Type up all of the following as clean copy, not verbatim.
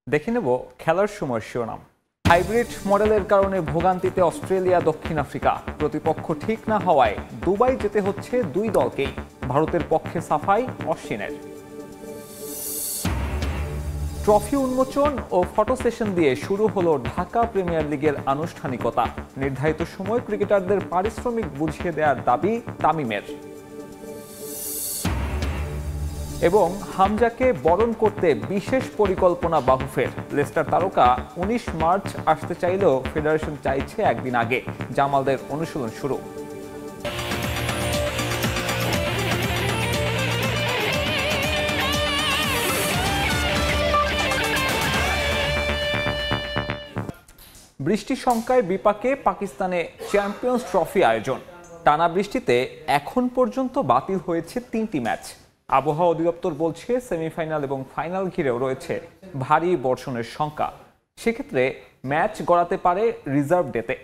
দেখে নেব খেলার সময় শিরোনাম। হাইব্রিড মডেলের কারণে ভোগান্তিতে অস্ট্রেলিয়া, দক্ষিণ আফ্রিকা। প্রতিপক্ষ ঠিক না হওয়ায় দুবাই যেতে হচ্ছে দুই দলকেই। ভারতের পক্ষে সাফাই অশ্বিনের। ট্রফি উন্মোচন ও ফটো সেশন দিয়ে শুরু হলো ঢাকা প্রিমিয়ার লিগের আনুষ্ঠানিকতা। নির্ধারিত সময় ক্রিকেটারদের পারিশ্রমিক বুঝিয়ে দেওয়ার দাবি তামিমের। এবং হামজাকে বরণ করতে বিশেষ পরিকল্পনা বাফুফের। লেস্টার তারকা ১৯ মার্চ আসতে চাইলেও ফেডারেশন চাইছে একদিন আগে। জামালদের অনুশীলন শুরু। বৃষ্টি শঙ্কায় বিপাকে পাকিস্তানে চ্যাম্পিয়ন্স ট্রফি আয়োজন। টানা বৃষ্টিতে এখন পর্যন্ত বাতিল হয়েছে ৩টি ম্যাচ। আবহাওয়া অধিদপ্তর বলছে সেমিফাইনাল এবং ফাইনাল ঘিরেও রয়েছে ভারী বর্ষণের শঙ্কা। সেক্ষেত্রে ম্যাচ গড়াতে পারে রিজার্ভ ডেতে।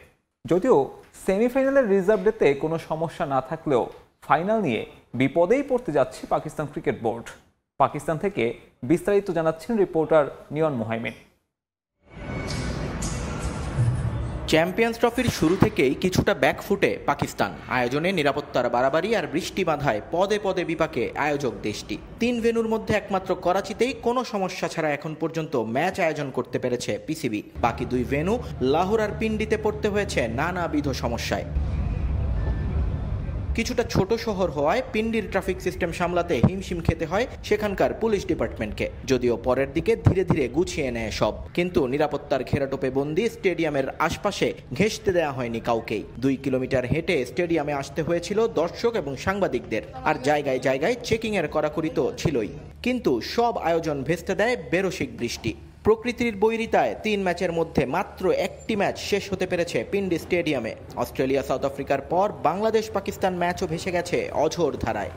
যদিও সেমিফাইনালের রিজার্ভ ডেতে কোনো সমস্যা না থাকলেও ফাইনাল নিয়ে বিপদেই পড়তে যাচ্ছে পাকিস্তান ক্রিকেট বোর্ড। পাকিস্তান থেকে বিস্তারিত জানাচ্ছেন রিপোর্টার নিয়ন মোহাইমিন। চ্যাম্পিয়ন্স ট্রফির শুরু থেকেই কিছুটা ব্যাকফুটে পাকিস্তান। আয়োজনে নিরাপত্তার বাড়াবাড়ি আর বৃষ্টি বাধায় পদে পদে বিপাকে আয়োজক দেশটি। ৩ ভেন্যুর মধ্যে একমাত্র করাচিতেই কোনো সমস্যা ছাড়া এখন পর্যন্ত ম্যাচ আয়োজন করতে পেরেছে পিসিবি। বাকি 2 ভেন্যু লাহোর আর পিন্ডিতে পড়তে হয়েছে নানাবিধ সমস্যায়। কিছুটা ছোট শহর হওয়ায় পিন্ডির ট্রাফিক সিস্টেম সামলাতে হিমশিম খেতে হয় সেখানকার পুলিশ ডিপার্টমেন্টকে। যদিও পরের দিকে ধীরে ধীরে গুছিয়ে নেয় সব, কিন্তু নিরাপত্তার ঘেরাটোপে বন্দি স্টেডিয়ামের আশপাশে ঘেঁষতে দেওয়া হয়নি কাউকেই। 2 কিলোমিটার হেঁটে স্টেডিয়ামে আসতে হয়েছিল দর্শক এবং সাংবাদিকদের, আর জায়গায় জায়গায় চেকিং এর কড়াকড়ি তো ছিলই। কিন্তু সব আয়োজন ভেস্তে দেয় বেরসিক বৃষ্টি। প্রকৃতির বৈরিতায় 3 ম্যাচের মধ্যে মাত্র একটি ম্যাচ শেষ হতে পেরেছে পিন্ডি স্টেডিয়ামে। অস্ট্রেলিয়া, সাউথ আফ্রিকার পর বাংলাদেশ পাকিস্তান ম্যাচও ভেসে গেছে অঝোর ধারায়।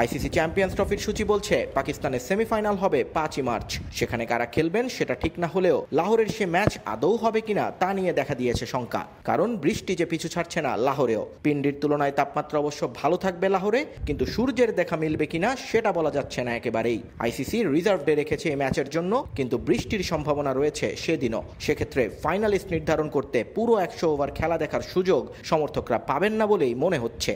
আইসিসি চ্যাম্পিয়ন্স ট্রফির সূচি বলছে পাকিস্তানের সেমিফাইনাল হবে 5ই মার্চ। সেখানে কারা খেলবেন সেটা ঠিক না হলেও লাহোরের সে ম্যাচ আদৌ হবে কিনা তা নিয়ে দেখা দিয়েছে শঙ্কা। কারণ বৃষ্টি যে পিছু ছাড়ছে না লাহোরেও। পিন্ডির তুলনায় তাপমাত্রা অবশ্য ভালো থাকবে লাহোরে, কিন্তু সূর্যের দেখা মিলবে কিনা সেটা বলা যাচ্ছে না একেবারেই। আইসিসি রিজার্ভ ডে রেখেছে এই ম্যাচের জন্য, কিন্তু বৃষ্টির সম্ভাবনা রয়েছে সেদিনও। সেক্ষেত্রে ফাইনালিস্ট নির্ধারণ করতে পুরো 100 ওভার খেলা দেখার সুযোগ সমর্থকরা পাবেন না বলেই মনে হচ্ছে।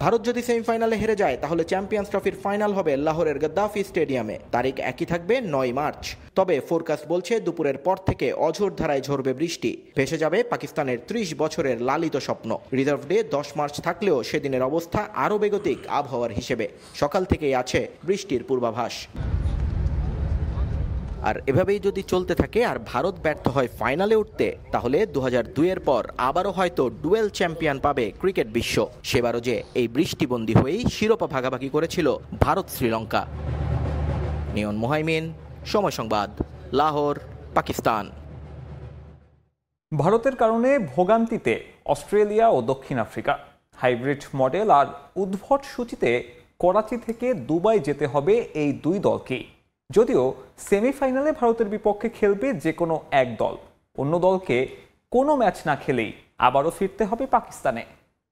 ভারত যদি সেমিফাইনালে হেরে যায় তাহলে চ্যাম্পিয়ন্স ট্রফির ফাইনাল হবে লাহোরের গদ্দাফি স্টেডিয়ামে। তারিখ একই থাকবে 9 মার্চ। তবে ফোরকাস্ট বলছে দুপুরের পর থেকে অঝোর ধারায় ঝরবে বৃষ্টি। ভেসে যাবে পাকিস্তানের 30 বছরের লালিত স্বপ্ন। রিজার্ভ ডে 10 মার্চ থাকলেও সেদিনের অবস্থা আরও বেগতিক আবহাওয়ার হিসেবে। সকাল থেকেই আছে বৃষ্টির পূর্বাভাস। আর এভাবেই যদি চলতে থাকে আর ভারত ব্যর্থ হয় ফাইনালে উঠতে, তাহলে 2002-এর পর আবারও হয়তো ডুয়েল চ্যাম্পিয়ন পাবে ক্রিকেট বিশ্ব। সেবারও যে এই বৃষ্টিবন্দী হয়েই শিরোপা ভাগাভাগি করেছিল ভারত শ্রীলঙ্কা। নিয়ন মোহাইমিন, সময় সংবাদ, লাহোর, পাকিস্তান। ভারতের কারণে ভোগান্তিতে অস্ট্রেলিয়া ও দক্ষিণ আফ্রিকা। হাইব্রিড মডেল আর উদ্ভট সূচিতে করাচি থেকে দুবাই যেতে হবে এই দুই দলকেই। যদিও সেমিফাইনালে ভারতের বিপক্ষে খেলবে যে কোনো এক দল। অন্য দলকে কোনো ম্যাচ না খেলেই আবারও ফিরতে হবে পাকিস্তানে।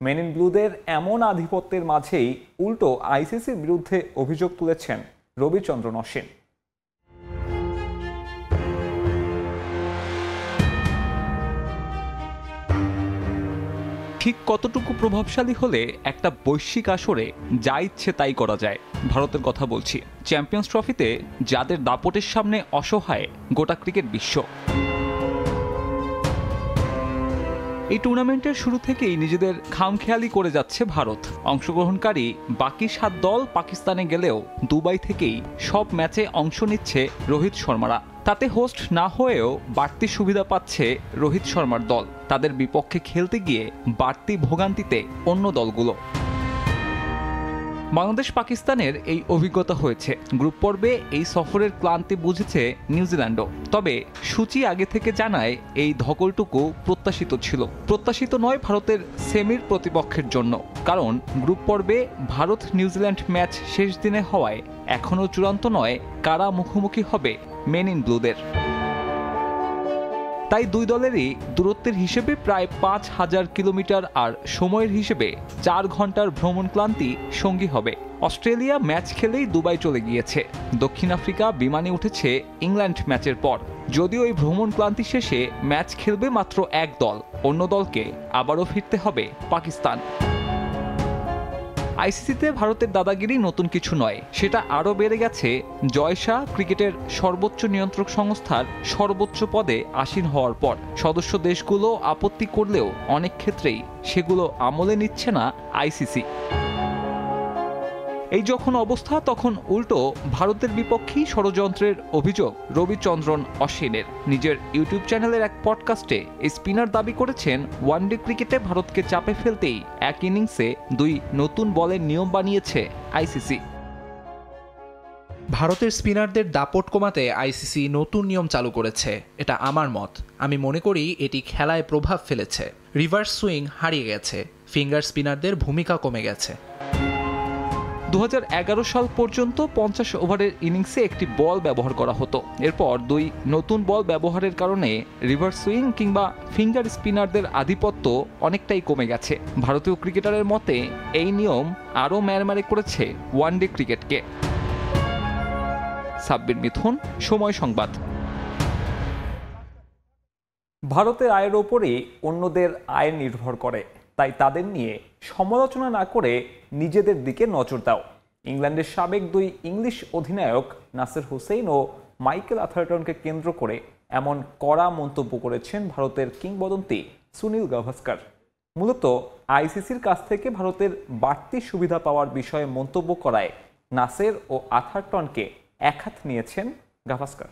মেন ইন ব্লুদের এমন আধিপত্যের মাঝেই উল্টো আইসিসির বিরুদ্ধে অভিযোগ তুলেছেন রবিচন্দ্রন অশ্বিন। ঠিক কতটুকু প্রভাবশালী হলে একটা বৈশ্বিক আসরে যা ইচ্ছে তাই করা যায়? ভারতের কথা বলছি। চ্যাম্পিয়ন্স ট্রফিতে যাদের দাপটের সামনে অসহায় গোটা ক্রিকেট বিশ্ব। এই টুর্নামেন্টের শুরু থেকেই নিজেদের খামখেয়ালি করে যাচ্ছে ভারত। অংশগ্রহণকারী বাকি 7 দল পাকিস্তানে গেলেও দুবাই থেকেই সব ম্যাচে অংশ নিচ্ছে রোহিত শর্মারা। তাতে হোস্ট না হয়েও বাড়তি সুবিধা পাচ্ছে রোহিত শর্মার দল। তাদের বিপক্ষে খেলতে গিয়ে বাড়তি ভোগান্তিতে অন্য দলগুলো। বাংলাদেশ পাকিস্তানের এই অভিজ্ঞতা হয়েছে। গ্রুপ পর্বে এই সফরের ক্লান্তি বুঝেছে নিউজিল্যান্ডও। তবে সূচি আগে থেকে জানায় এই ধকলটুকু প্রত্যাশিত ছিল। প্রত্যাশিত নয় ভারতের সেমির প্রতিপক্ষের জন্য, কারণ গ্রুপ পর্বে ভারত নিউজিল্যান্ড ম্যাচ শেষ দিনে হওয়ায় এখনও চূড়ান্ত নয় কারা মুখোমুখি হবে মেন ইন ব্লুদের। তাই দুই দলেরই দূরত্বের হিসেবে প্রায় ৫,০০০ কিলোমিটার আর সময়ের হিসেবে ৪ ঘন্টার ভ্রমণ ক্লান্তি সঙ্গী হবে। অস্ট্রেলিয়া ম্যাচ খেলেই দুবাই চলে গিয়েছে, দক্ষিণ আফ্রিকা বিমানে উঠেছে ইংল্যান্ড ম্যাচের পর। যদিও এই ভ্রমণ ক্লান্তি শেষে ম্যাচ খেলবে মাত্র এক দল, অন্য দলকে আবারও ফিরতে হবে পাকিস্তান। আইসিসিতে ভারতের দাদাগিরি নতুন কিছু নয়, সেটা আরও বেড়ে গেছে জয় শাহ ক্রিকেটের সর্বোচ্চ নিয়ন্ত্রক সংস্থার সর্বোচ্চ পদে আসীন হওয়ার পর। সদস্য দেশগুলো আপত্তি করলেও অনেক ক্ষেত্রেই সেগুলো আমলে নিচ্ছে না আইসিসি। এই যখন অবস্থা, তখন উল্টো ভারতের বিপক্ষেই ষড়যন্ত্রের অভিযোগ রবিচন্দ্রন অশ্বিনের। নিজের ইউটিউব চ্যানেলের এক পডকাস্টে এই স্পিনার দাবি করেছেন, ওয়ানডে ক্রিকেটে ভারতকে চাপে ফেলতেই এক ইনিংসে 2 নতুন বলের নিয়ম বানিয়েছে আইসিসি। ভারতের স্পিনারদের দাপট কমাতে আইসিসি নতুন নিয়ম চালু করেছে, এটা আমার মত। আমি মনে করি এটি খেলায় প্রভাব ফেলেছে। রিভার্স সুইং হারিয়ে গেছে, ফিঙ্গার স্পিনারদের ভূমিকা কমে গেছে। 2011 সাল পর্যন্ত 50 ওভারের ইনিংসে একটি বল ব্যবহার করা হতো। এরপর 2 নতুন বল ব্যবহারের কারণে রিভার্স সুইং কিংবা ফিঙ্গার স্পিনারদের আধিপত্য অনেকটাই কমে গেছে। ভারতীয় ক্রিকেটারের মতে এই নিয়ম আরও ম্যারম্যারে করেছে ওয়ানডে ক্রিকেটকে। সাব্বির মিথুন, সময় সংবাদ। ভারতের আয়ের ওপরই অন্যদের আয় নির্ভর করে, তাই তাদের নিয়ে সমালোচনা না করে নিজেদের দিকে নজর দাও। ইংল্যান্ডের সাবেক 2 ইংলিশ অধিনায়ক নাসের হুসেইন ও মাইকেল আথারটনকে কেন্দ্র করে এমন কড়া মন্তব্য করেছেন ভারতের কিংবদন্তি সুনীল গাভাস্কার। মূলত আইসিসির কাছ থেকে ভারতের বাড়তি সুবিধা পাওয়ার বিষয়ে মন্তব্য করায় নাসের ও আথারটনকে একহাত নিয়েছেন গাভাস্কার।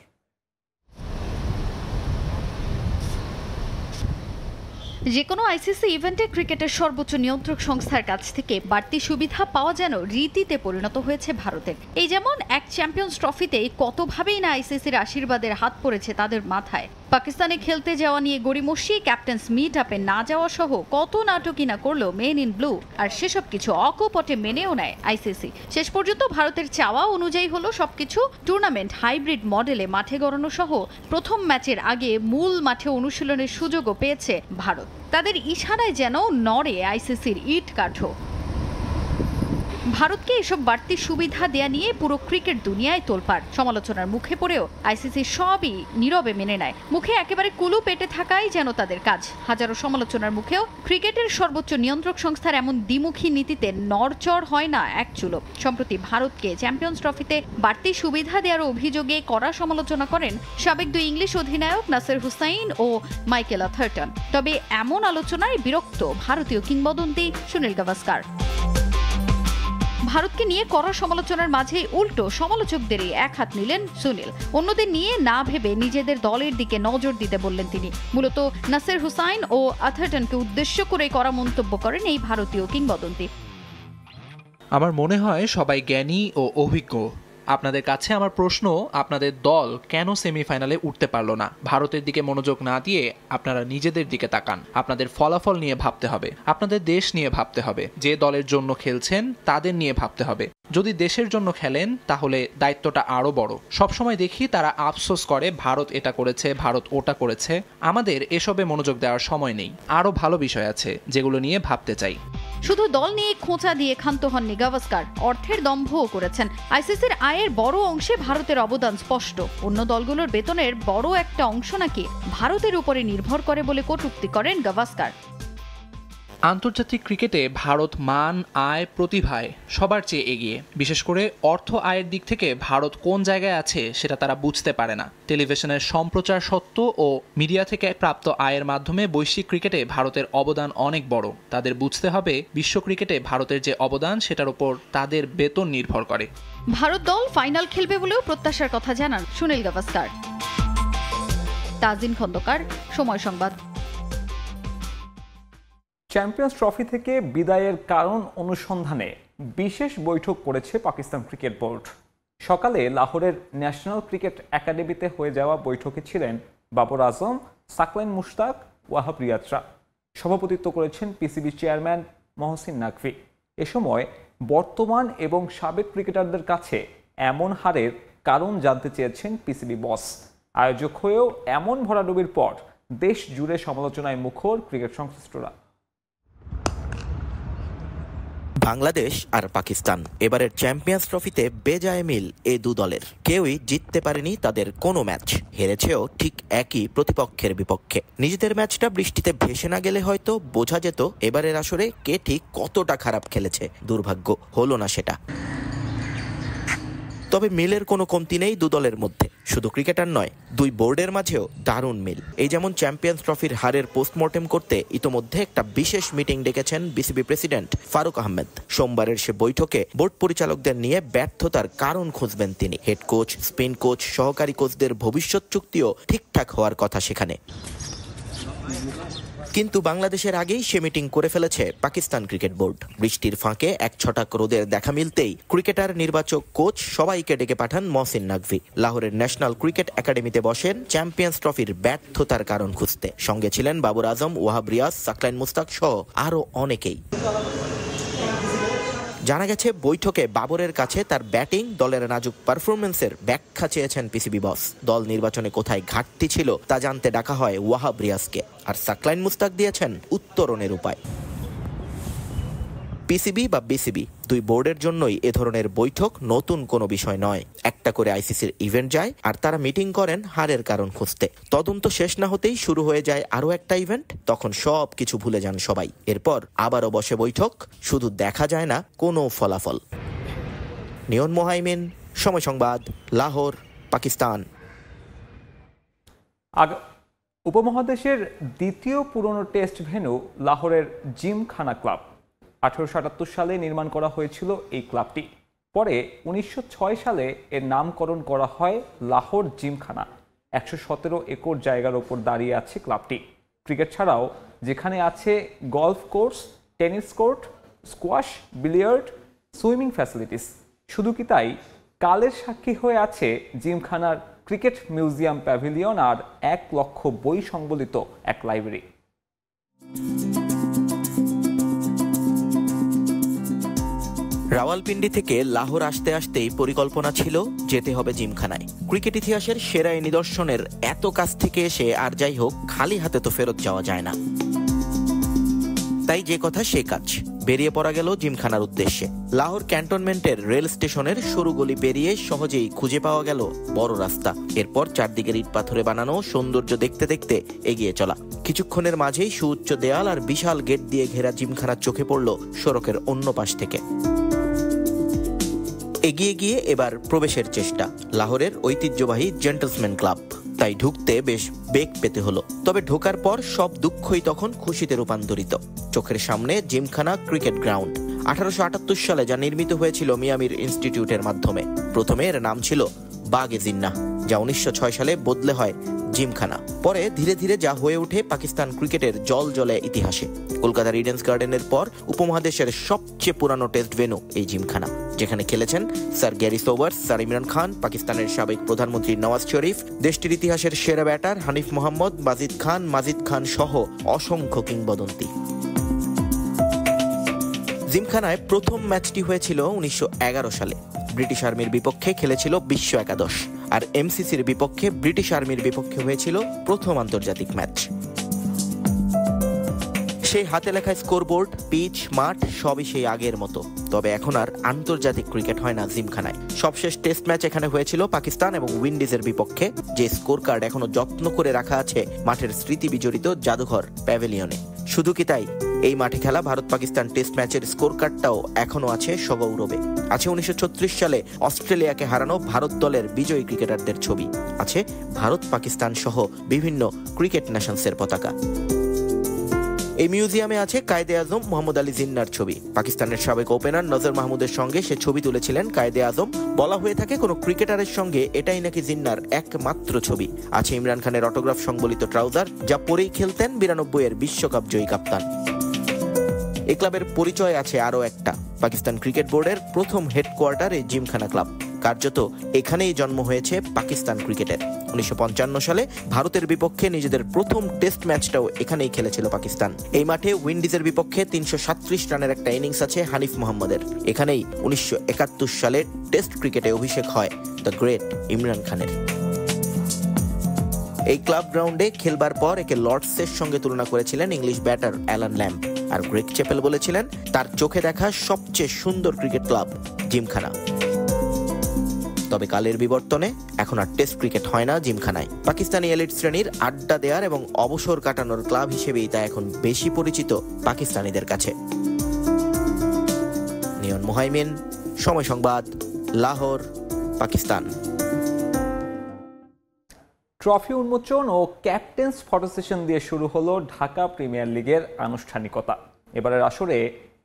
যে কোনো আইসিসি ইভেন্টে ক্রিকেটের সর্বোচ্চ নিয়ন্ত্রক সংস্থার কাছ থেকে বাড়তি সুবিধা পাওয়া যেন রীতিতে পরিণত হয়েছে ভারতের। এই যেমন এক চ্যাম্পিয়ন্স ট্রফিতে কতভাবেই না আইসিসির আশীর্বাদের হাত পড়েছে তাদের মাথায়। পাকিস্তানে খেলতে যাওয়া নিয়ে গড়িমসি, ক্যাপ্টেন্স মিট আপে না যাওয়া সহ কত নাটকই না করলো মেন ইন ব্লু, আর সেসব কিছু অকপটে মেনেও নেয় আইসিসি। শেষ পর্যন্ত ভারতের চাওয়া অনুযায়ী হলো সবকিছু। টুর্নামেন্ট হাইব্রিড মডেলে মাঠে গড়ানো সহ প্রথম ম্যাচের আগে মূল মাঠে অনুশীলনের সুযোগও পেয়েছে ভারত। তাদের ইশারায় যেন নড়ে আইসিসির ইট কাঠো। ভারতকে এসব বাড়তি সুবিধা দেয়া নিয়ে পুরো ক্রিকেট দুনিয়ায় তোলপাড়। সমালোচনার মুখে পড়েও আইসিসি সবই নীরবে মেনে নেয়। মুখে একেবারে কুলু পেটে থাকাই যেন তাদের কাজ। হাজারো সমালোচনার মুখেও ক্রিকেটের সর্বোচ্চ নিয়ন্ত্রক সংস্থার এমন দ্বিমুখী নীতিতে নড়চড় হয় না এক চুলো। সম্প্রতি ভারতকে চ্যাম্পিয়ন্স ট্রফিতে বাড়তি সুবিধা দেওয়ার অভিযোগে কড়া সমালোচনা করেন সাবেক 2 ইংলিশ অধিনায়ক নাসের হুসাইন ও মাইকেল আথারটন। তবে এমন আলোচনায় বিরক্ত ভারতীয় কিংবদন্তি সুনীল গাভাস্কার। ভারতকে নিয়ে কড়া সমালোচনার মাঝে উল্টো সমালোচকদেরই একহাত নিলেন সুনীল। অন্যদের নিয়ে না ভেবে নিজেদের দলের দিকে নজর দিতে বললেন তিনি। মূলত নাসের হুসাইন ও আথারটনকে উদ্দেশ্য করে কড়া মন্তব্য করেন এই ভারতীয় কিংবদন্তি। আমার মনে হয় সবাই জ্ঞানী ও অভিজ্ঞ। আপনাদের কাছে আমার প্রশ্ন, আপনাদের দল কেন সেমিফাইনালে উঠতে পারলো না? ভারতের দিকে মনোযোগ না দিয়ে আপনারা নিজেদের দিকে তাকান। আপনাদের ফলাফল নিয়ে ভাবতে হবে, আপনাদের দেশ নিয়ে ভাবতে হবে, যে দলের জন্য খেলছেন তাদের নিয়ে ভাবতে হবে। যদি দেশের জন্য খেলেন তাহলে দায়িত্বটা আরো বড়। সবসময় দেখি তারা আফসোস করে ভারত এটা করেছে, ভারত ওটা করেছে। আমাদের এসবে মনোযোগ দেওয়ার সময় নেই। আরো ভালো বিষয় আছে যেগুলো নিয়ে ভাবতে চাই। শুধু দল নিয়ে খোঁচা দিয়ে ক্ষান্ত হননি গাভাস্কার, অর্থের দম্ভও করেছেন। আইসিসির আয়ের বড় অংশে ভারতের অবদান স্পষ্ট। অন্য দলগুলোর বেতনের বড় একটা অংশ নাকি ভারতের উপরে নির্ভর করে বলে কটূক্তি করেন গাভাস্কার। আন্তর্জাতিক ক্রিকেটে ভারত মান, আয়, প্রতিভায় সবার চেয়ে এগিয়ে। বিশেষ করে অর্থ আয়ের দিক থেকে ভারত কোন জায়গায় আছে সেটা তারা বুঝতে পারে না। টেলিভিশনের সম্প্রচার সত্ত্ব ও মিডিয়া থেকে প্রাপ্ত আয়ের মাধ্যমে বৈশ্বিক ক্রিকেটে ভারতের অবদান অনেক বড়। তাদের বুঝতে হবে বিশ্ব ক্রিকেটে ভারতের যে অবদান সেটার উপর তাদের বেতন নির্ভর করে। ভারত দল ফাইনাল খেলবে বলেও প্রত্যাশার কথা জানান সুনীল গাভাস্কার। তাজিন খন্দকার, সময় সংবাদ। চ্যাম্পিয়ন্স ট্রফি থেকে বিদায়ের কারণ অনুসন্ধানে বিশেষ বৈঠক করেছে পাকিস্তান ক্রিকেট বোর্ড। সকালে লাহোরের ন্যাশনাল ক্রিকেট একাডেমিতে হয়ে যাওয়া বৈঠকে ছিলেন বাবর আজম, সাকলাইন মুশতাক, ওয়াহাব রিয়াজরা। সভাপতিত্ব করেছেন পিসিবি চেয়ারম্যান মহসিন নাকভি। এ সময় বর্তমান এবং সাবেক ক্রিকেটারদের কাছে এমন হারের কারণ জানতে চেয়েছেন পিসিবি বস। আয়োজক হয়েও এমন ভরাডুবির পর দেশ জুড়ে সমালোচনায় মুখর ক্রিকেট সংশ্লিষ্টরা। বাংলাদেশ আর পাকিস্তান এবারের চ্যাম্পিয়ন্স ট্রফিতে বেজায় মিল এই দু দলের। কেউই জিততে পারেনি তাদের কোনো ম্যাচ, হেরেছেও ঠিক একই প্রতিপক্ষের বিপক্ষে। নিজেদের ম্যাচটা বৃষ্টিতে ভেসে না গেলে হয়তো বোঝা যেত এবারের আসরে কে ঠিক কতটা খারাপ খেলেছে। দুর্ভাগ্য হলো না সেটা। তবে মিলের কোনো কমতি নেই দু দলের মধ্যে। শুধু ক্রিকেটার নয়, দুই বোর্ডের মাঝেও দারুণ মিল। এই যেমন চ্যাম্পিয়ন্স ট্রফির হারের পোস্টমর্টেম করতে ইতোমধ্যে একটা বিশেষ মিটিং ডেকেছেন বিসিবি প্রেসিডেন্ট ফারুক আহমেদ। সোমবারের সে বৈঠকে বোর্ড পরিচালকদের নিয়ে ব্যর্থতার কারণ খুঁজবেন তিনি। হেড কোচ, স্পিন কোচ, সহকারী কোচদের ভবিষ্যৎ চুক্তিও ঠিকঠাক হওয়ার কথা সেখানে। কিন্তু বাংলাদেশের আগেই সে মিটিং করে ফেলেছে পাকিস্তান ক্রিকেট বোর্ড। বৃষ্টির ফাঁকে এক ছটাক রোদের দেখা মিলতেই ক্রিকেটার, নির্বাচক, কোচ সবাইকে ডেকে পাঠান মহসিন নাকভি। লাহোরের ন্যাশনাল ক্রিকেট একাডেমিতে বসেন চ্যাম্পিয়ন্স ট্রফির ব্যর্থতার কারণ খুঁজতে। সঙ্গে ছিলেন বাবর আজম, ওয়াহাব রিয়াজ, সাকলাইন মুস্তাক সহ আরও অনেকেই। জানা গেছে বৈঠকে বাবরের কাছে তার ব্যাটিং, দলের নাজুক পারফরমেন্সের ব্যাখ্যা চেয়েছেন পিসিবি বস। দল নির্বাচনে কোথায় ঘাটতি ছিল তা জানতে ডাকা হয় ওয়াহাব রিয়াজকে, আর সাকলাইন মুস্তাক দিয়েছেন উত্তরণের উপায়। পিসিবি বা বিসিবি দুই বোর্ডের জন্যই এ ধরনের বৈঠক নতুন কোনো বিষয় নয়। একটা করে আইসিসির ইভেন্ট যায় আর তারা মিটিং করেন হারের কারণ খুঁজতে। তদন্ত শেষ না হতেই শুরু হয়ে যায় আরও একটা ইভেন্ট। তখন সব কিছু ভুলে যান সবাই। এরপর আবারও বসে বৈঠক, শুধু দেখা যায় না কোনো ফলাফল। নিয়ন মোহাইমিন, সময় সংবাদ, লাহোর, পাকিস্তান। উপমহাদেশের দ্বিতীয় পুরনো টেস্ট ভেন্যু লাহোরের জিমখানা ক্লাব। 1878 সালে নির্মাণ করা হয়েছিল এই ক্লাবটি। পরে 1906 সালে এর নামকরণ করা হয় লাহোর জিমখানা। 117 একর জায়গার ওপর দাঁড়িয়ে আছে ক্লাবটি। ক্রিকেট ছাড়াও যেখানে আছে golf course, tennis court, squash, billiard, swimming facilities. শুধু কি তাই, কালের সাক্ষী হয়ে আছে জিমখানার ক্রিকেট মিউজিয়াম, প্যাভিলিয়ন আর 1 লক্ষ বই সংবলিত এক লাইব্রেরি। রাওয়ালপিন্ডি থেকে লাহোর আসতে আসতেই পরিকল্পনা ছিল যেতে হবে জিমখানায়। ক্রিকেট ইতিহাসের সেরা এই নিদর্শনের এত কাছ থেকে এসে আর যাই হোক, খালি হাতে তো ফেরত যাওয়া যায় না। তাই যে কথা সে কাজ, বেরিয়ে পড়া গেল জিমখানার উদ্দেশ্যে। লাহোর ক্যান্টনমেন্টের রেল স্টেশনের সরু গলি পেরিয়ে সহজেই খুঁজে পাওয়া গেল বড় রাস্তা। এরপর চারদিকের ইট পাথরে বানানো সৌন্দর্য দেখতে দেখতে এগিয়ে চলা। কিছুক্ষণের মাঝেই সুউচ্চ দেয়াল আর বিশাল গেট দিয়ে ঘেরা জিমখানার চোখে পড়ল সড়কের অন্য পাশ থেকে। এগিয়ে গিয়ে এবার প্রবেশের চেষ্টা। লাহোরের ঐতিহ্যবাহী জেন্টলসম্যান ক্লাব, তাই ঢুকতে বেশ বেগ পেতে হলো। তবে ঢোকার পর সব দুঃখই তখন খুশিতে রূপান্তরিত। চোখের সামনে জিমখানা ক্রিকেট গ্রাউন্ড। 1878 সালে যা নির্মিত হয়েছিল মিয়ামির ইনস্টিটিউটের মাধ্যমে। প্রথমে এর নাম ছিল বাগে জিন্নাহ, যা 1906 সালে বদলে হয় জিমখানা। পরে ধীরে ধীরে যা হয়ে ওঠে পাকিস্তান ক্রিকেটের জল জলে ইতিহাসে। কলকাতার ইডেন্স গার্ডেনের পর উপমহাদেশের সবচেয়ে পুরানো টেস্ট ভেন্যু এই জিমখানা, যেখানে খেলেছেন sir Garry Sobers, sir Imran Khan, পাকিস্তানের সাবেক প্রধানমন্ত্রী নওয়াজ শরীফ, দেশটির ইতিহাসের সেরা ব্যাটার হানিফ মোহাম্মদ, মাজিদ খান সহ অসংখ্য কিংবদন্তি। জিমখানায় প্রথম ম্যাচটি হয়েছিল 1911 সালে। ব্রিটিশ আর্মির বিপক্ষে খেলেছিল বিশ্ব একাদশ, আর এমসিসির বিপক্ষে ব্রিটিশ আর্মির বিপক্ষে হয়েছিল প্রথম আন্তর্জাতিক ম্যাচ। সেই হাতে লেখা স্কোরবোর্ড, পিচ, মাঠ সবই সেই আগের মতো। তবে এখন আর আন্তর্জাতিক ক্রিকেট হয় না জিমখানায়। সবশেষ টেস্ট ম্যাচ এখানে হয়েছিল পাকিস্তান এবং উইন্ডিজের বিপক্ষে, যে স্কোর কার্ড এখনো যত্ন করে রাখা আছে মাঠের স্মৃতি বিজড়িত জাদুঘর প্যাভিলিয়নে। শুধু কি তাই, এই মাঠে খেলা ভারত পাকিস্তান টেস্ট ম্যাচের স্কোর কার্ডটাও এখনো আছে সগৌরবে। আছে 1936 সালে অস্ট্রেলিয়াকে হারানো ভারত দলের বিজয়ী ক্রিকেটারদের ছবি। আছে ভারত পাকিস্তান সহ বিভিন্ন ক্রিকেট নেশনসের পতাকা। এই মিউজিয়ামে আছে কায়েদে আজম মোহাম্মদ আলী জিন্নার ছবি। পাকিস্তানের সাবেক ওপেনার নজর মাহমুদের সঙ্গে সে ছবি তুলেছিলেন কায়েদে আজম। বলা হয়ে থাকে কোনো ক্রিকেটারের সঙ্গে এটাই নাকি জিন্নার একমাত্র ছবি। আছে ইমরান খানের অটোগ্রাফ সংবলিত ট্রাউজার, যা পরেই খেলতেন 92-এর বিশ্বকাপ জয়ী কাপ্তান। এই ক্লাবের পরিচয় আছে আরও একটা, পাকিস্তান ক্রিকেট বোর্ডের প্রথম হেডকোয়ার্টার এই জিমখানা ক্লাব। কার্যত এখানেই জন্ম হয়েছে পাকিস্তান ক্রিকেটের। 1955 সালে ভারতের বিপক্ষে নিজেদের প্রথম টেস্ট ম্যাচটাও এখানেই খেলেছিল পাকিস্তান। এই মাঠে উইন্ডিজের বিপক্ষে 337 রানের একটা ইনিংস আছে হানিফ মোহাম্মদের। এখানেই 1971 সালে টেস্ট ক্রিকেটে অভিষেক হয় দ্য গ্রেট ইমরান খানের। এই ক্লাব গ্রাউন্ডে খেলবার পর একে লর্ডসের সঙ্গে তুলনা করেছিলেন ইংলিশ ব্যাটার অ্যালান ল্যাম্ব, আর গ্রেগ চ্যাপেল বলেছিলেন তার চোখে দেখা সবচেয়ে সুন্দর ক্রিকেট ক্লাব জিমখানা। তবে কালের বিবর্তনে এখন আর টেস্ট ক্রিকেট হয় না জিমখানায়। পাকিস্তানি এলিট শ্রেণীর আড্ডা দেওয়ার এবং অবসর কাটানোর ক্লাব হিসেবেই তা এখন বেশি পরিচিত পাকিস্তানিদের কাছে। নিয়ন মোহাইমিন, সময় সংবাদ, লাহোর, পাকিস্তান। ট্রফি উন্মোচন ও ক্যাপ্টেন্স ফটো সেশন দিয়ে শুরু হলো ঢাকা প্রিমিয়ার লিগের আনুষ্ঠানিকতা। এবারের আসরে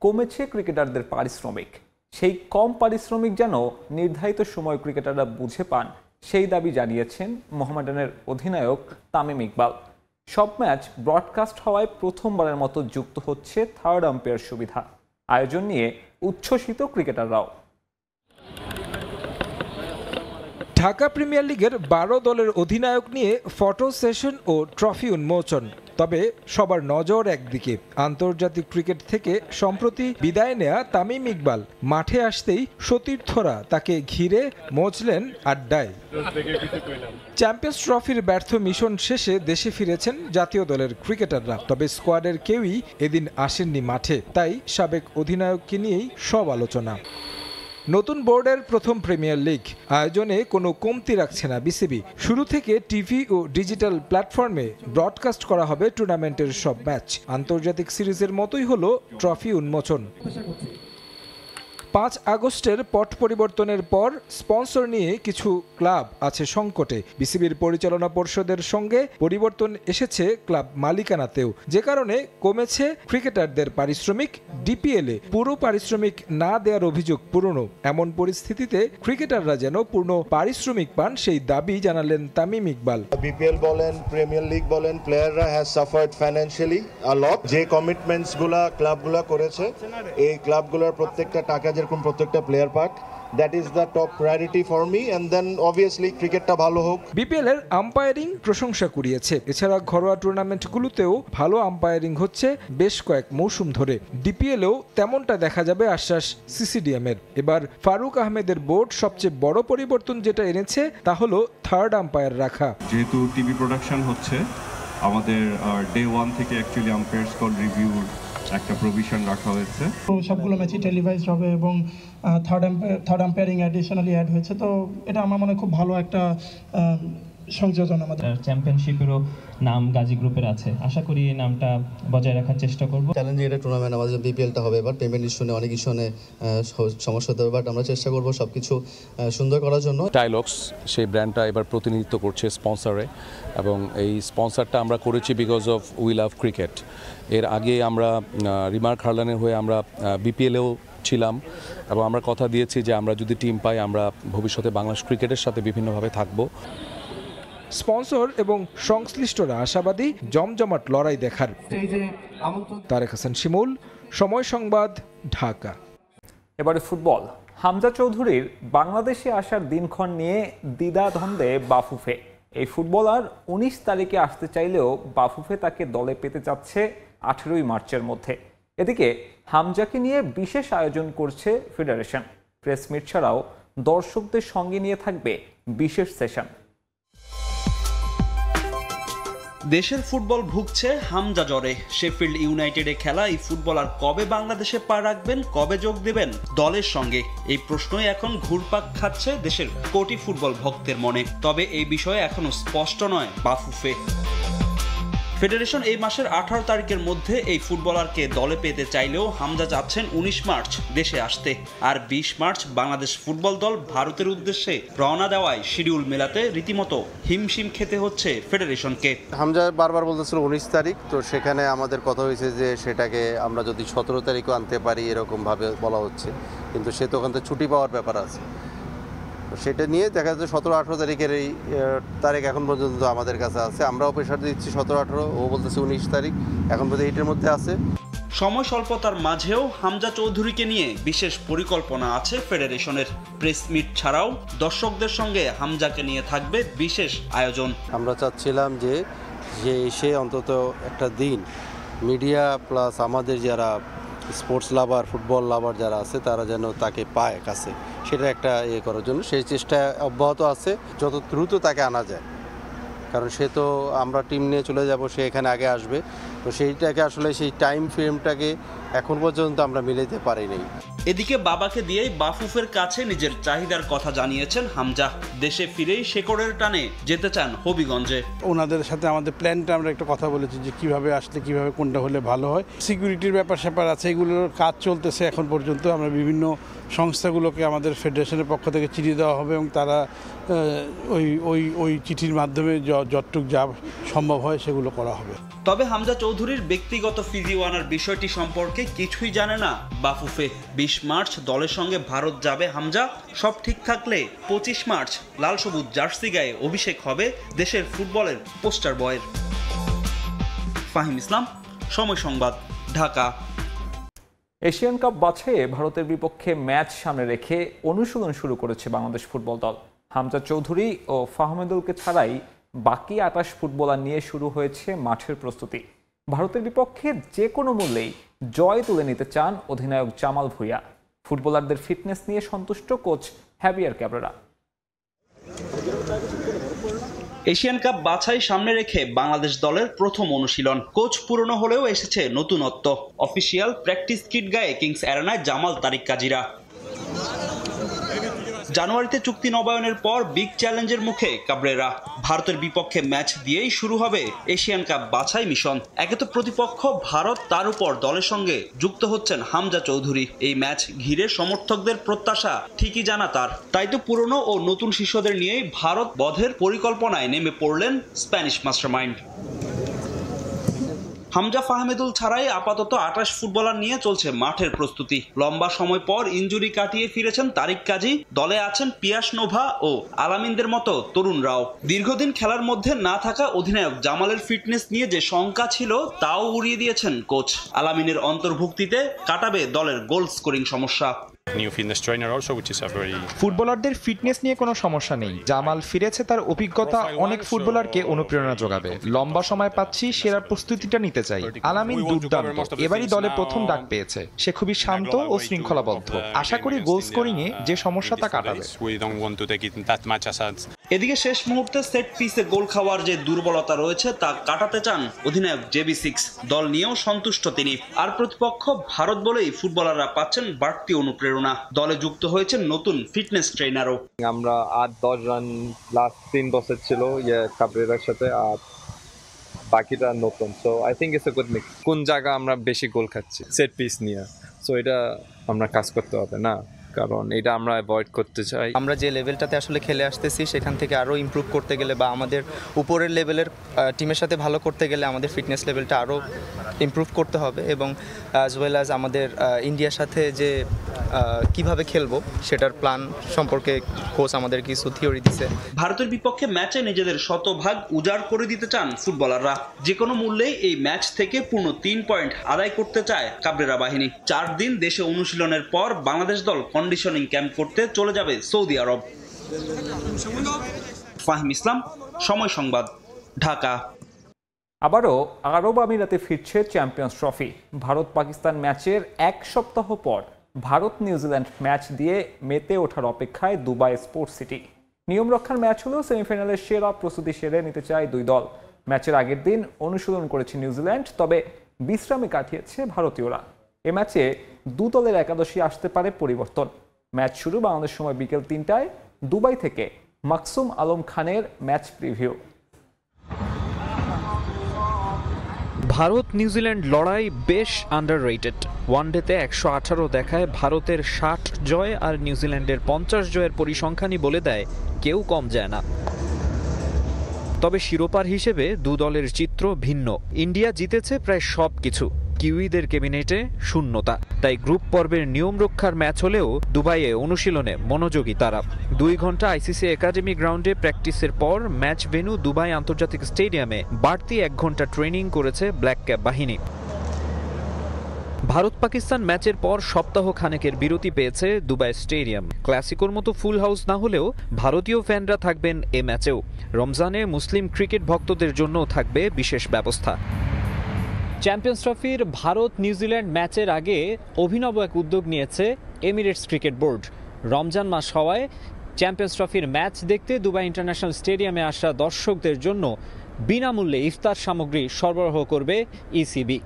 কমেছে ক্রিকেটারদের পারিশ্রমিক। সেই কম পারিশ্রমিক যেন নির্ধারিত সময় ক্রিকেটাররা বুঝে পান, সেই দাবি জানিয়েছেন মোহামেডানের অধিনায়ক তামিম ইকবাল। সব ম্যাচ ব্রডকাস্ট হওয়ায় প্রথমবারের মতো যুক্ত হচ্ছে থার্ড আম্পায়ার সুবিধা। আয়োজন নিয়ে উচ্ছ্বসিত ক্রিকেটাররাও। ঢাকা প্রিমিয়ার লিগের 12 দলের অধিনায়ক নিয়ে ফটো সেশন ও ট্রফি উন্মোচন। তবে সবার নজর একদিকে, আন্তর্জাতিক ক্রিকেট থেকে সম্প্রতি বিদায় নেয়া তামিম ইকবাল মাঠে আসতেই সতীর্থরা তাকে ঘিরে মজলেন আড্ডায়। চ্যাম্পিয়ন্স ট্রফির ব্যর্থ মিশন শেষে দেশে ফিরেছেন জাতীয় দলের ক্রিকেটাররা, তবে স্কোয়াডের কেউই এদিন আসেননি মাঠে। তাই সাবেক অধিনায়ককে নিয়েই সব আলোচনা। নতুন বোর্ডের প্রথম প্রিমিয়ার লিগ আয়োজনে কোনো কমতি রাখছে না বিসিবি। শুরু থেকে টিভি ও ডিজিটাল প্ল্যাটফর্মে ব্রডকাস্ট করা হবে টুর্নামেন্টের সব ম্যাচ। আন্তর্জাতিক সিরিজের মতোই হলো ট্রফি উন্মোচন। 5 আগস্টের পট পরিবর্তনের পর স্পন্সর নিয়ে কিছু ক্লাব আছে সংকটে। বিসিবির পরিচালনা পর্ষদের সঙ্গে পরিবর্তন এসেছে ক্লাব মালিকানাতেও, যে কারণে কমেছে ক্রিকেটারদের পারিশ্রমিক। ডিপিএলে পুরো পারিশ্রমিক না দেওয়ার অভিযোগ পুরনো। এমন পরিস্থিতিতে ক্রিকেটাররা যেন পূর্ণ পারিশ্রমিক পান, সেই দাবি জানালেন তামিম ইকবাল। বিপিএল বলেন, প্রিমিয়ার লিগ বলেন, প্লেয়াররা হ্যাজ সাফার্ড ফাইন্যান্সিয়ালি আ লট। যে কমিটমেন্টস গুলা ক্লাবগুলা করেছে, এই ক্লাবগুলোর প্রত্যেকটা টাকা যেরকম প্রত্যেকটা প্লেয়ার পাক, that is the top priority for me, and then obviously ক্রিকেটটা ভালো হোক। বিপিএল এর আম্পায়ারিং প্রশংসা কুড়িয়েছে। এছাড়া ঘরোয়া টুর্নামেন্টগুলোতেও ভালো আম্পায়ারিং হচ্ছে বেশ কয়েক মৌসুম ধরে। ডিপিএলেও তেমনটা দেখা যাবে আশ্বাস সিসিডিএম এর। এবার ফারুক আহমেদের বোর্ড সবচেয়ে বড় পরিবর্তন যেটা এনেছে তা হলো থার্ড আম্পায়ার রাখা। যেহেতু টিভি প্রোডাকশন হচ্ছে, আমাদের ডে 1 থেকে অ্যাকচুয়ালি আম্পায়ার্স কল রিভিউ একটা প্রভিশন রাখা হয়েছে। তো সবগুলো ম্যাচই টেলিভাইজড হবে এবং থার্ড আম্পায়ারিং অ্যাডিশনালি অ্যাড হয়েছে। তো এটা আমার মনে হয় খুব ভালো একটা সংযোজন। আমাদের চ্যাম্পিয়নশিপেরও নাম গাজী গ্রুপের আছে, আশা করি এই নামটা বজায় রাখার চেষ্টা করব। চ্যালেঞ্জিং এটা টুর্নামেন্ট, আমাদের বিপিএলটা হবে এবার, পেমেন্ট ইস্যু নিয়ে অনেক ইস্যু নিয়ে সমস্যা হতে হবে, বাট আমরা চেষ্টা করব সবকিছু সুন্দর করার জন্য। ডায়লগস সেই ব্র্যান্ডটা এবার প্রতিনিধিত্ব করছে স্পন্সরে, এবং এই স্পন্সরটা আমরা করেছি because of we love cricket. এর আগে আমরা রিমার্ক হারলানের হয়ে আমরা বিপিএলেও ছিলাম, এবং আমরা কথা দিয়েছি যে আমরা যদি টিম পাই আমরা ভবিষ্যতে বাংলাদেশ ক্রিকেটের সাথে বিভিন্নভাবে থাকবো। স্পন্সর এবং সংশ্লিষ্টরা আশাবাদী জমজমাট লড়াই দেখার। তারেক হাসান শিমুল, সময় সংবাদ, ঢাকা। এবারে ফুটবল। হামজা চৌধুরীর বাংলাদেশে আসার দিনক্ষণ নিয়ে দ্বিধাদ্বন্দ্বে বাফুফে। এই ফুটবলার 19 তারিখে আসতে চাইলেও বাফুফে তাকে দলে পেতে যাচ্ছে 18 মার্চের মধ্যে। এদিকে হামজাকে নিয়ে বিশেষ আয়োজন করছে ফেডারেশন। প্রেস মিট ছাড়াও দর্শকদের সঙ্গে নিয়ে থাকবে বিশেষ সেশন। দেশের ফুটবল ভুগছে হামজা জ্বরে। শেফিল্ড ইউনাইটেডে খেলা এই ফুটবলার কবে বাংলাদেশে পা রাখবেন, কবে যোগ দেবেন দলের সঙ্গে, এই প্রশ্নই এখন ঘুরপাক খাচ্ছে দেশের কোটি ফুটবল ভক্তের মনে। তবে এই বিষয়ে এখনো স্পষ্ট নয় বাফুফে। ফেডারেশন এই মাসের 18 তারিখের মধ্যে এই ফুটবলারকে দলে পেতে চাইলেও হামজা চাচ্ছেন 19 মার্চ দেশে আসতে। আর 20 মার্চ বাংলাদেশ ফুটবল দল ভারতের উদ্দেশ্যে রওনা দেওয়ায় শিডিউল মেলাতে রীতিমতো হিমশিম খেতে হচ্ছে ফেডারেশনকে। হামজা বারবার বলতেছিল 19 তারিখ, তো সেখানে আমাদের কথা হয়েছে যে সেটাকে আমরা যদি 17 তারিখও আনতে পারি এরকমভাবে বলা হচ্ছে, কিন্তু সে তো ওখান থেকে ছুটি পাওয়ার ব্যাপার আছে। সেটা নিয়ে দেখা যাচ্ছে 17-18 তারিখের এই তারিখ এখন পর্যন্ত আমাদের কাছে আছে। আমরাও প্রেশার দিচ্ছি 17-18, ও বলতেছে 19 তারিখ, এখন পর্যন্ত এইটার মধ্যে আছে। সময় স্বল্পতার মাঝেও হামজা চৌধুরীকে নিয়ে বিশেষ পরিকল্পনা আছে ফেডারেশনের। প্রেস মিট ছাড়াও দর্শকদের সঙ্গে হামজাকে নিয়ে থাকবে বিশেষ আয়োজন। আমরা চাচ্ছিলাম যে এসে অন্তত একটা দিন মিডিয়া প্লাস আমাদের যারা স্পোর্টস লাভার, ফুটবল লাভার যারা আছে তারা যেন তাকে পায় কাছে, সেটা একটা করার জন্য সেই চেষ্টা অব্যাহত আছে। যত দ্রুত তাকে আনা যায়, কারণ সে তো আমরা টিম নিয়ে চলে যাব, সে এখানে আগে আসবে, তো সেইটাকে আসলে সেই টাইম ফ্রেমটাকে এখন পর্যন্ত আমরা মিলাতে পারিনি। এদিকে বাবাকে দিয়েই বাফুফের কাছে নিজের চাহিদার কথা জানিয়েছেন হামজা। দেশে ফিরেই শেকড়ের টানে যেতে চান হবিগঞ্জে। ওনাদের সাথে আমাদের প্ল্যানটা আমরা একটা কথা বলেছি যে কিভাবে আসলে কিভাবে কোনটা হলে ভালো হয়। সিকিউরিটির ব্যাপার স্যাপার আছে, এগুলোর কাজ চলতেছে এখন পর্যন্ত। আমরা বিভিন্ন সংস্থাগুলোকে আমাদের ফেডারেশনের পক্ষ থেকে চিঠি দেওয়া হবে এবং তারা ওই চিঠির মাধ্যমে যতটুকু যা সম্ভব হয় সেগুলো করা হবে। তবে হামজা চৌধুরীর ব্যক্তিগত ফিজিও আনার বিষয়টি সম্পর্কে কিছুই জানে না বাফুফে। 20 মার্চ দলের সঙ্গে ভারত যাবে হামজা। সব ঠিক থাকলে 25 মার্চ লাল সবুজ জার্সি গায়ে অভিষেক হবে দেশের ফুটবলের পোস্টার বয়ের। ফাহিম ইসলাম, সময় সংবাদ, ঢাকা। এশিয়ান কাপ বাছাইয়ে ভারতের বিপক্ষে ম্যাচ সামনে রেখে অনুশীলন শুরু করেছে বাংলাদেশ ফুটবল দল। হামজা চৌধুরী ও ফাহমেদুলকে ছাড়াই বাকি 28 ফুটবলার নিয়ে শুরু হয়েছে মাঠের প্রস্তুতি। ভারতের বিপক্ষে যে কোনো মূল্যেই জয় তুলে নিতে চান অধিনায়ক জামাল ভুঁইয়া। ফুটবলারদের ফিটনেস নিয়ে সন্তুষ্ট coach heavier Cabrera. Asian cup বাছাই সামনে রেখে বাংলাদেশ দলের প্রথম অনুশীলন। কোচ পুরনো হলেও এসেছে নতুনত্ব। অফিসিয়াল প্র্যাকটিস কিট গায়ে কিংস অ্যারেনায় জামাল তারিক কাজীরা। জানুয়ারিতে চুক্তি নবায়নের পর বিগ চ্যালেঞ্জের মুখে কাবরেরা। ভারতের বিপক্ষে ম্যাচ দিয়েই শুরু হবে এশিয়ান কাপ বাছাই মিশন। একে তো প্রতিপক্ষ ভারত, তার উপর দলের সঙ্গে যুক্ত হচ্ছেন হামজা চৌধুরী। এই ম্যাচ ঘিরে সমর্থকদের প্রত্যাশা ঠিকই জানা তার। তাই তো পুরনো ও নতুন শিষ্যদের নিয়েই ভারত বধের পরিকল্পনায় নেমে পড়লেন স্প্যানিশ মাস্টারমাইন্ড। হামজা ফাহমেদুল ছাড়াই আপাতত 28 ফুটবলার নিয়ে চলছে মাঠের প্রস্তুতি। লম্বা সময় পর ইনজুরি কাটিয়ে ফিরেছেন তারিক কাজী। দলে আছেন পিয়াস নোভা ও আলামিনদের মতো তরুণরাও। দীর্ঘদিন খেলার মধ্যে না থাকা অধিনায়ক জামালের ফিটনেস নিয়ে যে শঙ্কা ছিল তাও উড়িয়ে দিয়েছেন কোচ। আলামিনের অন্তর্ভুক্তিতে কাটাবে দলের গোল স্কোরিং সমস্যা। ফুটবলারদের ফিটনেস নিয়ে কোনো সমস্যা নেই। জামাল ফিরেছে, তার অভিজ্ঞতা অনেক ফুটবলারকে অনুপ্রেরণা যোগাবে। লম্বা সময় পাচ্ছি, সেরা প্রস্তুতিটা নিতে চাই। আলামিন দুর্দান্ত, এবারই দলে প্রথম ডাক পেয়েছে। সে খুবই শান্ত ও শৃঙ্খলাবদ্ধ। আশা করি গোল স্কোরিং এ যে সমস্যা তা কাটাবে। এদিকে শেষ মুহূর্তে সেট পিসে গোল খাওয়ার যে দুর্বলতা রয়েছে তা কাটাতে চান অধিনায়ক JB6। দল নিয়েও সন্তুষ্ট তিনি। আর প্রতিপক্ষ ভারত বলেই ফুটবলাররা পাচ্ছেন বাড়তি অনুপ্রেরণা। দলে যুক্ত হয়েছে নতুন ফিটনেস ট্রেনারও। আমরা 8-10 রান লাস্ট 3 বছর ছিল কাবরেরার সাথে, আর বাকিটা নতুন। So I think it's a good mix. কোন জায়গা আমরা বেশি গোল খাচ্ছি সেট পিস নিয়ে, সো এটা আমরা কাজ করতে হবে না, কারণ এটা আমরা অ্যাভয়েড করতে চাই। আমরা যে লেভেলটাতে আসলে খেলে আসতেছি সেখান থেকে আরও ইমপ্রুভ করতে গেলে বা আমাদের উপরের লেভেলের টিমের সাথে ভালো করতে গেলে আমাদের ফিটনেস লেভেলটা আরও ইমপ্রুভ করতে হবে এবং অ্যাজ ওয়েল অ্যাজ আমাদের ইন্ডিয়ার সাথে যে কিভাবে খেলবো সেটার প্ল্যান সম্পর্কে কোচ আমাদের কিছু থিওরি দিছে। ভারতের বিপক্ষে ম্যাচে নিজেদের শতভাগ উজাড় করে দিতে চান ফুটবলাররা। যে কোনো মূল্যেই এই ম্যাচ থেকে পূর্ণ 3 পয়েন্ট আদায় করতে চায় কাবরেরা বাহিনী। 4 দিন দেশে অনুশীলনের পর বাংলাদেশ দল কন্ডিশনিং ক্যাম্প করতে চলে যাবে সৌদি আরব। ফাহিম ইসলাম, সময় সংবাদ, ঢাকা। আবারও আরব আমিরাতে ফিরছে চ্যাম্পিয়ন্স ট্রফি। ভারত পাকিস্তান ম্যাচের 1 সপ্তাহ পর ভারত নিউজিল্যান্ড ম্যাচ দিয়ে মেতে ওঠার অপেক্ষায় দুবাই স্পোর্টস সিটি। নিয়ম রক্ষার ম্যাচ হলেও সেমিফাইনালের সেরা প্রস্তুতি সেরে নিতে চায় দুই দল। ম্যাচের আগের দিন অনুশীলন করেছে নিউজিল্যান্ড, তবে বিশ্রামে কাটিয়েছে ভারতীয়রা। এ ম্যাচে দু দলের একাদশী আসতে পারে পরিবর্তন। ম্যাচ শুরু বাংলাদেশ সময় বিকেল 3টায়। দুবাই থেকে মাকসুম আলম খানের ম্যাচ প্রিভিউ। ভারত নিউজিল্যান্ড লড়াই বেশ আন্ডাররেটেড। ওয়ানডেতে 118 দেখায় ভারতের 60 জয় আর নিউজিল্যান্ডের 50 জয়ের পরিসংখ্যানই বলে দেয় কেউ কম যায় না। তবে শিরোপার হিসেবে দু দলের চিত্র ভিন্ন। ইন্ডিয়া জিতেছে প্রায় সব কিছু, কিউইদের ক্যাবিনেটে শূন্যতা। তাই গ্রুপ পর্বের নিয়ম রক্ষার ম্যাচ হলেও দুবাইয়ে অনুশীলনে মনোযোগী তারা। 2 ঘন্টা আইসিসি একাডেমি গ্রাউন্ডে প্র্যাকটিসের পর ম্যাচ ভেন্যু দুবাই আন্তর্জাতিক স্টেডিয়ামে বাড়তি 1 ঘন্টা ট্রেনিং করেছে ব্ল্যাক ক্যাপ বাহিনী। ভারত পাকিস্তান ম্যাচের পর সপ্তাহ খানেকের বিরতি পেয়েছে দুবাই স্টেডিয়াম। ক্লাসিকোর মতো ফুল হাউস না হলেও ভারতীয় ফ্যানরা থাকবেন এ ম্যাচেও। রমজানে মুসলিম ক্রিকেট ভক্তদের জন্য থাকবে বিশেষ ব্যবস্থা। চ্যাম্পিয়ন্স ট্রফির ভারত নিউজিল্যান্ড ম্যাচের আগে অভিনব এক উদ্যোগ নিয়েছে এমিরেটস ক্রিকেট বোর্ড। রমজান মাস হওয়ায় চ্যাম্পিয়ন্স ট্রফির ম্যাচ দেখতে দুবাই ইন্টারন্যাশনাল স্টেডিয়ামে আসা দর্শকদের জন্য বিনামূল্যে ইফতার সামগ্রী সরবরাহ করবে ইসিবি।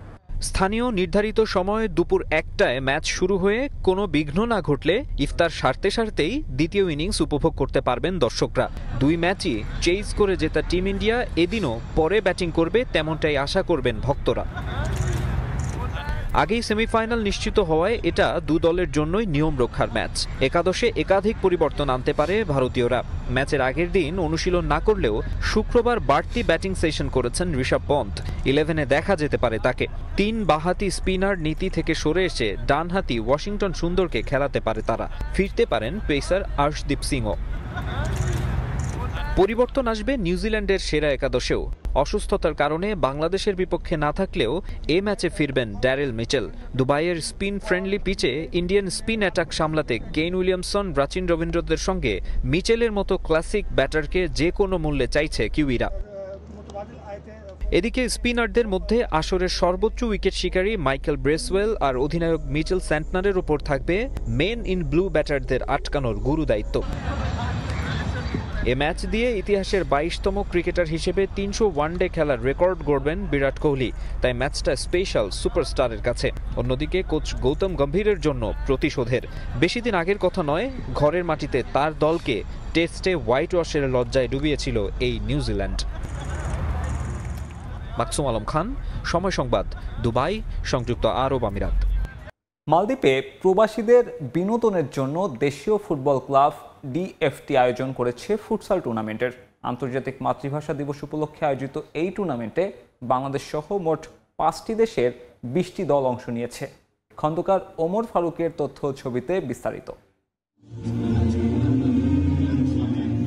স্থানীয় নির্ধারিত সময় দুপুর 1টায় ম্যাচ শুরু হয়ে কোনো বিঘ্ন না ঘটলে ইফতার সারতেই দ্বিতীয় ইনিংস উপভোগ করতে পারবেন দর্শকরা। 2 ম্যাচই চেজ করে জেতা টিম ইন্ডিয়া এদিনও পরে ব্যাটিং করবে, তেমনটাই আশা করবেন ভক্তরা। আগেই সেমিফাইনাল নিশ্চিত হওয়ায় এটা 2 দলের জন্যই নিয়ম রক্ষার ম্যাচ। একাদশে একাধিক পরিবর্তন আনতে পারে ভারতীয়রা। ম্যাচের আগের দিন অনুশীলন না করলেও শুক্রবার বাড়তি ব্যাটিং সেশন করেছেন ঋষভ পন্থ। 11-এ দেখা যেতে পারে তাকে। 3 বাঁহাতি স্পিনার নীতি থেকে সরে এসে ডানহাতি ওয়াশিংটন সুন্দরকে খেলাতে পারে তারা। ফিরতে পারেন পেসার আর্শদীপ সিংও। পরিবর্তন আসবে নিউজিল্যান্ডের সেরা একাদশেও। অসুস্থতার কারণে বাংলাদেশের বিপক্ষে না থাকলেও এ ম্যাচে ফিরবেন ড্যারেল মিচেল। দুবাইয়ের স্পিন ফ্রেন্ডলি পিচে ইন্ডিয়ান স্পিন অ্যাটাক সামলাতে কেন উইলিয়ামসন, রাচিন রবীন্দ্রদের সঙ্গে মিচেলের মতো ক্লাসিক ব্যাটারকে যে কোনো মূল্যে চাইছে কিউইরা। এদিকে স্পিনারদের মধ্যে আসরের সর্বোচ্চ উইকেট শিকারী মাইকেল ব্রেসওয়েল আর অধিনায়ক মিচেল স্যান্টনারের ওপর থাকবে মেন ইন ব্লু ব্যাটারদের আটকানোর গুরু দায়িত্ব। এ ম্যাচ দিয়ে ইতিহাসের 22তম ক্রিকেটার হিসেবে 300 ওয়ানডে খেলার রেকর্ড গড়বেন বিরাট কোহলি। তাই ম্যাচটা স্পেশাল সুপারস্টারের কাছে। অন্যদিকে কোচ গৌতম গম্ভীরের জন্য প্রতিশোধের। বেশি দিন আগের কথা নয়, ঘরের মাটিতে তার দলকে টেস্টে হোয়াইট ওয়াশের লজ্জায় ডুবিয়েছিল এই নিউজিল্যান্ড। মাকসুম আলম খান, সময় সংবাদ, দুবাই, সংযুক্ত আরব আমিরাত। মালদ্বীপে প্রবাসীদের বিনোদনের জন্য দেশীয় ফুটবল ক্লাব ডিএফটি আয়োজন করেছে ফুটসাল টুর্নামেন্টের। আন্তর্জাতিক মাতৃভাষা দিবস উপলক্ষে আয়োজিত এই টুর্নামেন্টে বাংলাদেশ সহ মোট 5টি দেশের 20টি দল অংশ নিয়েছে। খন্দকার ওমর ফারুকের তথ্য ছবিতে বিস্তারিত।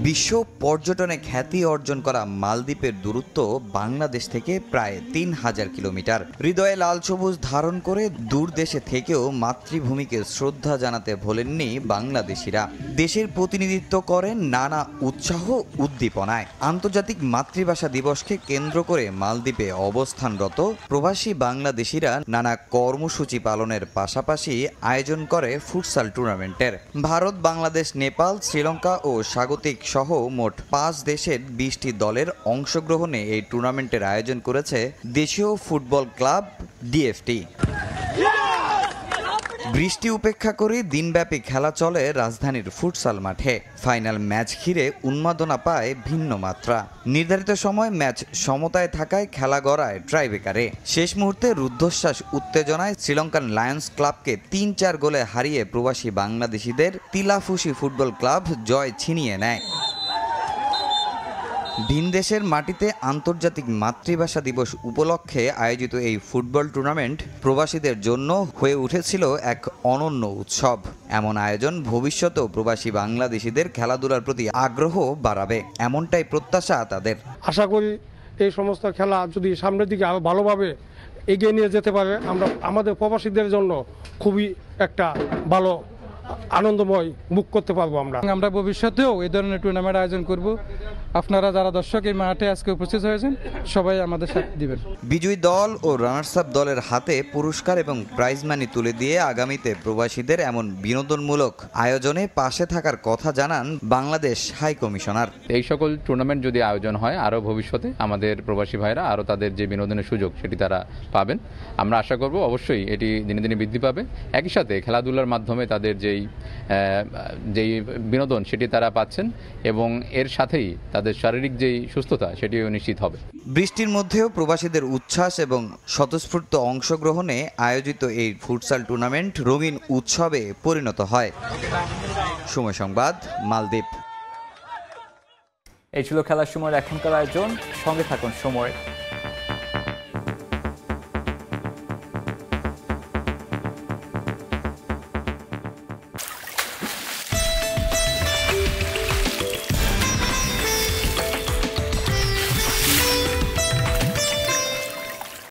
বিশ্ব পর্যটনে খ্যাতি অর্জন করা মালদ্বীপের দূরত্ব বাংলাদেশ থেকে প্রায় 3000 কিলোমিটার। হৃদয়ে লাল সবুজ ধারণ করে দূর দেশে থেকেও মাতৃভূমিকে শ্রদ্ধা জানাতে ভোলেননি বাংলাদেশিরা। দেশের প্রতিনিধিত্ব করেন নানা উৎসাহ উদ্দীপনায়। আন্তর্জাতিক মাতৃভাষা দিবসকে কেন্দ্র করে মালদ্বীপে অবস্থানরত প্রবাসী বাংলাদেশিরা নানা কর্মসূচি পালনের পাশাপাশি আয়োজন করে ফুটসাল টুর্নামেন্টের। ভারত, বাংলাদেশ, নেপাল, শ্রীলঙ্কা ও স্বাগতিক সহ মোট 5 দেশের 20টি দলের অংশগ্রহণে এই টুর্নামেন্টের আয়োজন করেছে দেশীয় ফুটবল ক্লাব ডিএফটি। বৃষ্টি উপেক্ষা করে দিনব্যাপী খেলা চলে রাজধানীর ফুটসাল মাঠে। ফাইনাল ম্যাচ ঘিরে উন্মাদনা পায় ভিন্ন মাত্রা। নির্ধারিত সময় ম্যাচ সমতায় থাকায় খেলা গড়ায় ট্রাইবেকারে। শেষ মুহূর্তে রুদ্ধশ্বাস উত্তেজনায় শ্রীলঙ্কান লায়ন্স ক্লাবকে 3-4 গোলে হারিয়ে প্রবাসী বাংলাদেশিদের তিলাফুসি ফুটবল ক্লাব জয় ছিনিয়ে নেয়। ভিনদেশের মাটিতে আন্তর্জাতিক মাতৃভাষা দিবস উপলক্ষে আয়োজিত এই ফুটবল টুর্নামেন্ট প্রবাসীদের জন্য হয়ে উঠেছিল এক অনন্য উৎসব। এমন আয়োজন ভবিষ্যতেও প্রবাসী বাংলাদেশিদের খেলাধুলার প্রতি আগ্রহ বাড়াবে, এমনটাই প্রত্যাশা তাদের। আশা করি এই সমস্ত খেলা যদি সামনের দিকে আরো ভালোভাবে এগিয়ে নিয়ে যেতে পারে, আমরা আমাদের প্রবাসীদের জন্য খুবই একটা ভালো আনন্দময় মুখ করতে পারবো। আমরা ভবিষ্যতেও এই ধরনের টুর্নামেন্ট আয়োজন করব। আপনারা যারা দর্শক এই মাঠে আজকে উপস্থিত হয়েছেন সবাই আমাদের সাথে দিবেন। বিজয়ী দল ও রানার্স আপ দলের হাতে পুরস্কার এবং প্রাইজ মানি তুলে দিয়ে আগামীতে প্রবাসীদের এমন বিনোদনমূলক আয়োজনে পাশে থাকার কথা জানান বাংলাদেশ হাই কমিশনার। এই সকল টুর্নামেন্ট যদি আয়োজন হয় আরও ভবিষ্যতে আমাদের প্রবাসী ভাইরা আরও তাদের যে বিনোদনের সুযোগ সেটি তারা পাবেন। আমরা আশা করব অবশ্যই এটি দিনে দিনে বৃদ্ধি পাবে। একই সাথে খেলাধুলার মাধ্যমে তাদের যেই বিনোদন সেটি তারা পাচ্ছেন এবং এর সাথেই তাদের শারীরিক যেই সুস্থতা সেটিও নিশ্চিত হবে। বৃষ্টির মধ্যেও প্রবাসীদের উচ্ছ্বাস এবং স্বতঃস্ফূর্ত অংশগ্রহণে আয়োজিত এই ফুটসাল টুর্নামেন্ট রঙিন উৎসবে পরিণত হয়। সময় সংবাদ, মালদ্বীপ। এই ছিল খেলার সময়ের এখনকার আয়োজন। সঙ্গে থাকুন সময়।